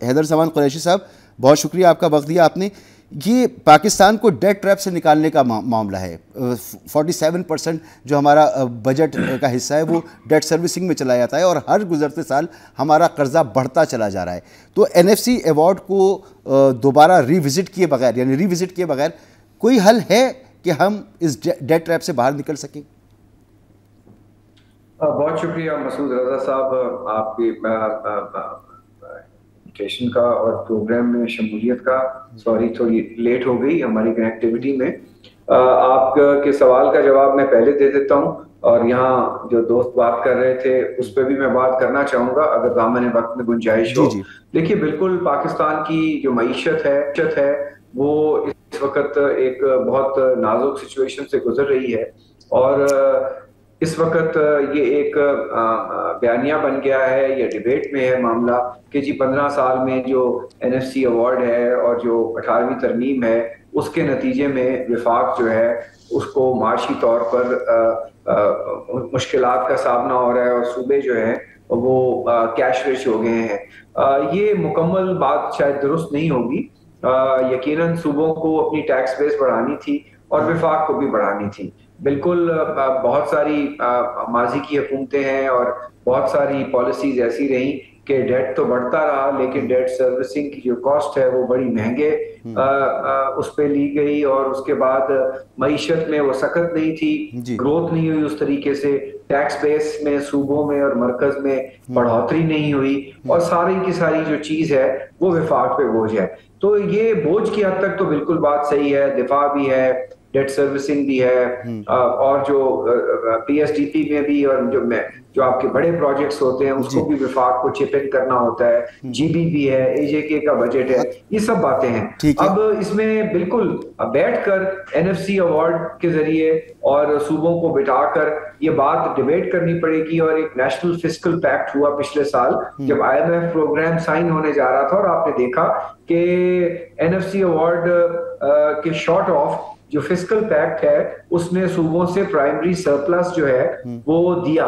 हैदर जमान कुरैशी साहब, बहुत शुक्रिया, आपका वक्त दिया आपने। ये पाकिस्तान को डेट ट्रैप से निकालने का मामला है। 47% जो हमारा बजट का हिस्सा है वो डेट सर्विसिंग में चला जाता है और हर गुजरते साल हमारा कर्जा बढ़ता चला जा रहा है। तो NFC अवार्ड को दोबारा रिविजिट किए बगैर, यानी रिविजिट किए बगैर कोई हल है कि हम इस डेट ट्रैप से बाहर निकल सकें? बहुत शुक्रिया मसूद रजा साहब, आपकी इन्विटेशन का और प्रोग्राम में शमूलियत का। सॉरी थोड़ी लेट हो गई हमारी कनेक्टिविटी में। आपके सवाल का जवाब मैं पहले दे देता हूं, और यहाँ जो दोस्त बात कर रहे थे उस पर भी मैं बात करना चाहूंगा अगर दामन वक्त में गुंजाइश हो। देखिए, बिल्कुल पाकिस्तान की जो मईशत है वो इस वक्त एक बहुत नाजुक सिचुएशन से गुजर रही है, और इस वक्त ये एक बयानिया बन गया है, ये डिबेट में है मामला कि जी 15 साल में जो NFC अवार्ड है और जो 18वीं तरमीम है उसके नतीजे में विफाक जो है उसको माशी तौर पर मुश्किलात का सामना हो रहा है और सूबे जो है वो कैश रिच हो गए हैं। ये मुकम्मल बात शायद दुरुस्त नहीं होगी। यकीनन सूबों को अपनी टैक्स बेस बढ़ानी थी और विफाक को भी बढ़ानी थी। बिल्कुल बहुत सारी माजी की हुकूमतें हैं और बहुत सारी पॉलिसीज ऐसी रही कि डेट तो बढ़ता रहा, लेकिन डेट सर्विसिंग की जो कॉस्ट है वो बड़ी महंगे उस पे ली गई, और उसके बाद मईशत में वो सख्त नहीं थी, ग्रोथ नहीं हुई उस तरीके से, टैक्स बेस में सूबों में और मरकज में बढ़ोतरी नहीं हुई, और सारी की सारी जो चीज है वो विफाक पे बोझ है। तो ये बोझ की हद तक तो बिल्कुल बात सही है, दिफा भी है, डेट सर्विसिंग भी है, और जो PSDP में भी, और जो आपके बड़े प्रोजेक्ट्स होते हैं उसको भी विफाक को चिप इन करना होता है, GB भी है, AJK का बजट है, ये सब बातें हैं। अब इसमें बिल्कुल बैठकर NFC अवार्ड के जरिए और सूबों को बिठाकर ये बात डिबेट करनी पड़ेगी। और एक नेशनल फिस्कल पैक्ट हुआ पिछले साल जब IMF प्रोग्राम साइन होने जा रहा था, और आपने देखा कि NFC अवार्ड के शॉर्ट ऑफ जो फिस्कल पैक्ट है उसने सूबों से प्राइमरी सरप्लस जो है वो दिया,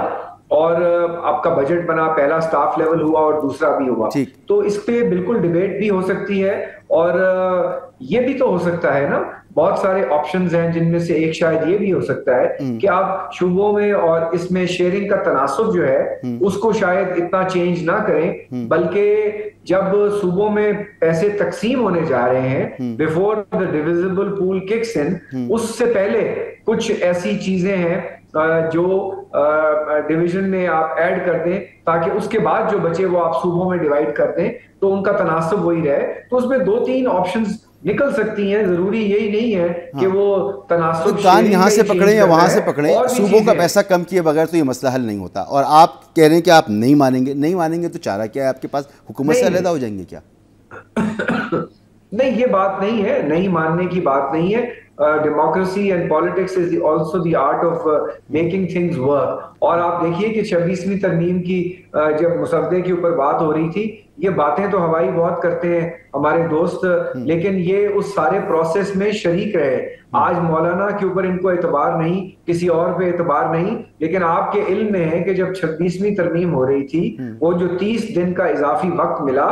और आपका बजट बना, पहला स्टाफ लेवल हुआ और दूसरा भी हुआ। तो इस पे बिल्कुल डिबेट भी हो सकती है, और ये भी तो हो सकता है ना, बहुत सारे ऑप्शंस हैं जिनमें से एक शायद ये भी हो सकता है कि आप शुबों में और इसमें शेयरिंग का तनासुब जो है उसको शायद इतना चेंज ना करें, बल्कि जब सूबों में पैसे तकसीम होने जा रहे हैं, before the divisible pool kicks in, उससे पहले कुछ ऐसी चीजें हैं जो डिवीजन में आप ऐड कर दें, ताकि उसके बाद जो बचे वो आप सूबों में डिवाइड कर दें, तो उनका तनासुब वही रहे। तो उसमें 2-3 ऑप्शंस निकल सकती हैं, जरूरी यही नहीं है कि वो तनासुब कान यहाँ से पकड़े या वहां से पकड़े, सूबों का पैसा कम किए बगैर तो ये मसला हल नहीं होता। और आप कह रहे हैं कि आप नहीं मानेंगे तो चारा क्या है आपके पास? हुकूमत से अलहदा हो जाएंगे क्या? नहीं, ये बात नहीं है, नहीं मानने की बात नहीं है। Democracy and politics is also the art of making things work. और आप देखिए कि 26वीं तरमीम की जब मुसद्दे के ऊपर बात हो रही थी, ये बातें तो हवाई बहुत करते हैं हमारे दोस्त, लेकिन ये उस सारे प्रोसेस में शरीक रहे। आज मौलाना के ऊपर इनको एतबार नहीं, किसी और पे एतबार नहीं, लेकिन आपके इल्म में है कि जब 26वीं तरमीम हो रही थी, वो जो 30 दिन का इजाफी वक्त मिला,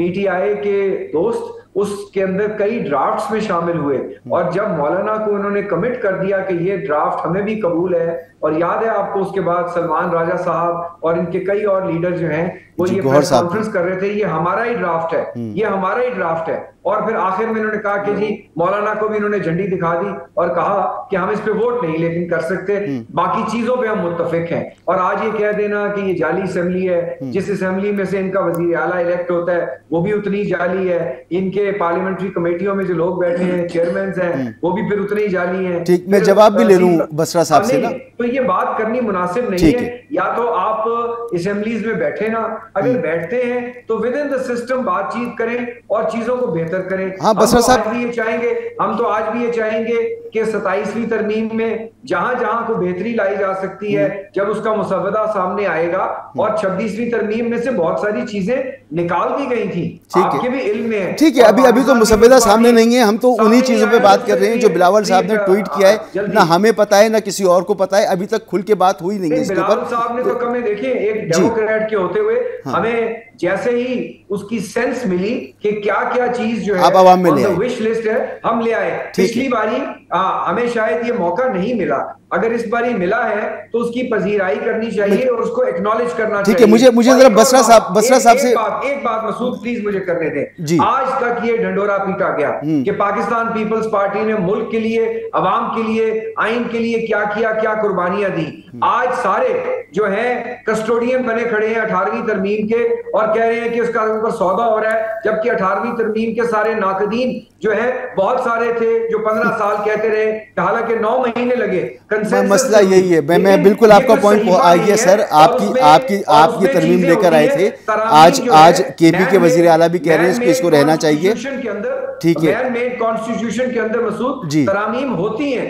PTI के दोस्त उसके अंदर कई ड्राफ्ट्स में शामिल हुए, और जब मौलाना को उन्होंने कमिट कर दिया कि ये ड्राफ्ट हमें भी कबूल है, और याद है आपको उसके बाद सलमान राजा साहब और इनके कई और लीडर जो हैं वो ये प्रेस कॉन्फ्रेंस कर रहे थे, ये हमारा ही ड्राफ्ट है, ये हमारा ही ड्राफ्ट है। और फिर आखिर में इन्होंने कहा कि जी, मौलाना को भी इन्होंने झंडी दिखा दी और कहा कि हम इस पे वोट नहीं लेकिन कर सकते, बाकी चीजों पे हम मुत्तफिक हैं। और आज ये कह देना कि ये जाली असेंबली है, जिस असेंबली में से इनका वजीर आला इलेक्ट होता है वो भी उतनी जाली है, इनके पार्लियामेंट्री कमेटियों में जो लोग बैठे हैं, चेयरमैन हैं, वो भी फिर उतनी जाली हैं। ठीक, मैं जवाब भी ले लूं बसरा साहब से ना, तो ये बात करनी मुनासिब नहीं है। या तो आप असेंबलीज में बैठे ना, अगर बैठते हैं तो विद इन द सिस्टम बातचीत करें और चीजों को बेहतर करें। हाँ, बसरा साहब भी ये चाहेंगे, हम तो आज भी ये चाहेंगे कि 27वीं तरमीम में जहां जहां को बेहतरी लाई जा सकती है जब उसका मुसव्वदा सामने आएगा, और 26वीं तरमीम में से बहुत सारी चीजें निकाल दी गई थी, आपके भी इल्म में है। ठीक है, अभी तो मुसव्वदा सामने नहीं है, हम तो उन्हीं चीजों पे बात कर रहे हैं जो बिलावल साहब ने ट्वीट किया है, ना हमें पता है ना किसी और को पता है, अभी तक खुल के बात हुई नहीं है इसके ऊपर। बिलावल साहब ने तो कमें देखिए, एक डेमोक्रेट के होते हुए हमें जैसे ही उसकी सेंस मिली कि क्या क्या चीज जो है आवाम में ले आए, विश लिस्ट है, हम ले आए। पिछली बारी हमें शायद ये मौका नहीं मिला, अगर इस बारी मिला है तो उसकी पजीराई करनी चाहिए और उसको एक्नॉलेज करना चाहिए। ठीक है, मुझे जरा बसरा साहब से एक बात मसूद प्लीज मुझे करने दें। आज तक ये ढंडोरा पीटा गया कि पाकिस्तान पीपल्स पार्टी ने मुल्क के लिए, अवाम के लिए, आइन के लिए क्या किया, क्या कुर्बानियां दी। आज सारे जो है कस्टोडियन बने खड़े हैं 18वीं तरमीम के और कह रहे हैं कि उसका ऊपर सौदा हो रहा है, जबकि 18वीं तरमीम के सारे नाकदीन जो है बहुत सारे थे जो 15 साल कहते रहे, हालांकि 9 महीने लगे। मसला यही है, मैं बिल्कुल आपका पॉइंट आ गया सर, आपकी तरमीम लेकर आए थे, आज केपी के वजीर आला भी कह रहे हैं इसको रहना चाहिए। ठीक है, कॉन्स्टिट्यूशन के अंदर मसूद तरामीम होती है।